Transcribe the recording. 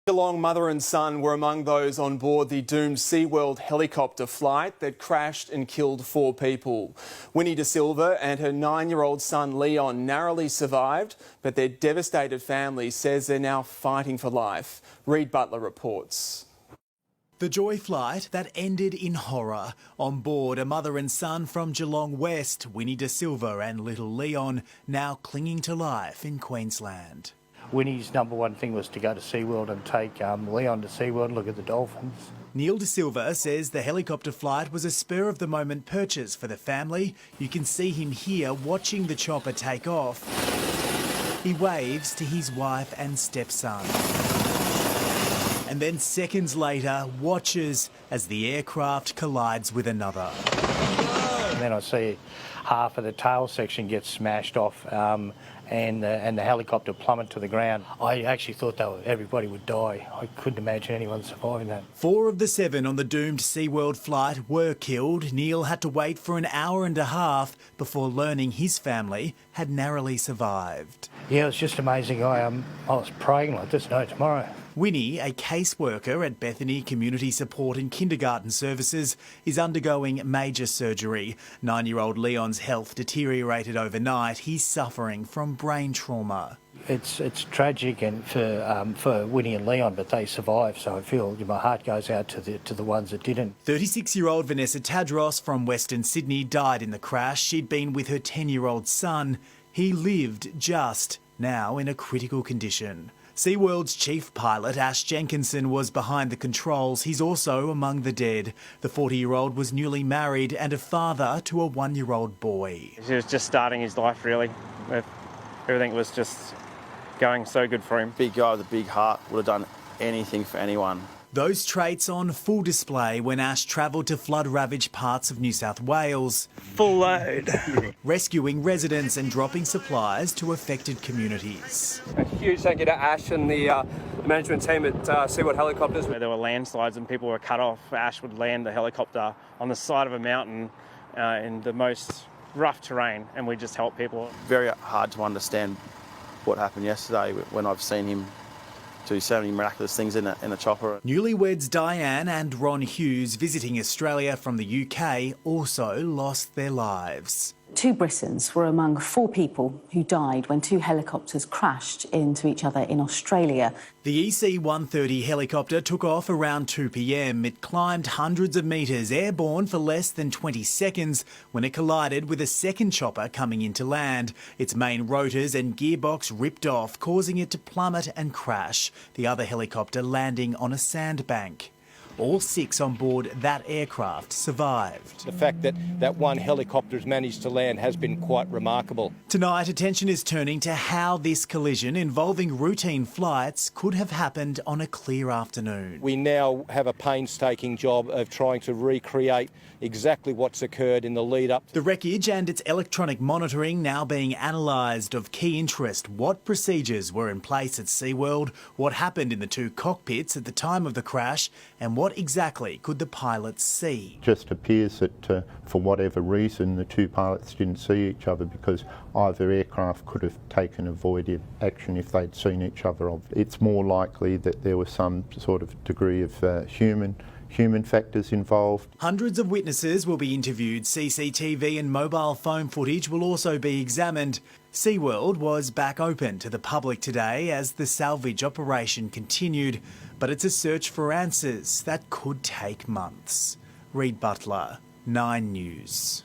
Geelong mother and son were among those on board the doomed SeaWorld helicopter flight that crashed and killed 4 people. Winnie De Silva and her 9-year-old son Leon narrowly survived, but their devastated family says they're now fighting for life. Reid Butler reports. The joy flight that ended in horror. On board, a mother and son from Geelong West, Winnie De Silva and little Leon, now clinging to life in Queensland. Winnie's number one thing was to go to SeaWorld and take Leon to SeaWorld and look at the dolphins. Neil De Silva says the helicopter flight was a spur-of-the-moment purchase for the family. You can see him here watching the chopper take off. He waves to his wife and stepson. And then seconds later, watches as the aircraft collides with another. And then I see half of the tail section get smashed off and the helicopter plummet to the ground. I actually thought everybody would die. I couldn't imagine anyone surviving that. 4 of the 7 on the doomed SeaWorld flight were killed. Neil had to wait for an hour and a half before learning his family had narrowly survived. Yeah, it was just amazing. I was praying like this, no tomorrow. Winnie, a caseworker at Bethany Community Support and Kindergarten Services, is undergoing major surgery. 9-year-old Leon's health deteriorated overnight. He's suffering from brain trauma. It's tragic and for Winnie and Leon, but they survived, so I feel my heart goes out to the ones that didn't. 36-year-old Vanessa Tadros from Western Sydney died in the crash. She'd been with her 10-year-old son. He lived just, now in a critical condition. SeaWorld's chief pilot, Ash Jenkinson, was behind the controls. He's also among the dead. The 40-year-old was newly married and a father to a 1-year-old boy. He was just starting his life, really. Everything was just going so good for him. Big guy with a big heart, would have done anything for anyone. Those traits on full display when Ash travelled to flood-ravaged parts of New South Wales. Full load. Rescuing residents and dropping supplies to affected communities. A huge thank you to Ash and the management team at SeaWorld Helicopters. There were landslides and people were cut off. Ash would land the helicopter on the side of a mountain in the most rough terrain, and we just help people. Very hard to understand what happened yesterday when I've seen him do so many miraculous things in a chopper. Newlyweds Diane and Ron Hughes, visiting Australia from the UK, also lost their lives. 2 Britons were among 4 people who died when 2 helicopters crashed into each other in Australia. The EC-130 helicopter took off around 2 p.m. It climbed hundreds of metres, airborne for less than 20 seconds, when it collided with a second chopper coming into land. Its main rotors and gearbox ripped off, causing it to plummet and crash, the other helicopter landing on a sandbank. All 6 on board that aircraft survived. The fact that one helicopter's managed to land has been quite remarkable. Tonight, attention is turning to how this collision involving routine flights could have happened on a clear afternoon. We now have a painstaking job of trying to recreate exactly what's occurred in the lead up. The wreckage and its electronic monitoring now being analysed. Of key interest, what procedures were in place at SeaWorld, what happened in the 2 cockpits at the time of the crash, and what exactly could the pilots see? It just appears that for whatever reason the 2 pilots didn't see each other, because either aircraft could have taken avoided action if they'd seen each other. It's more likely that there was some sort of degree of human factors involved. Hundreds of witnesses will be interviewed. CCTV and mobile phone footage will also be examined. SeaWorld was back open to the public today as the salvage operation continued, but it's a search for answers that could take months. Reid Butler, 9 News.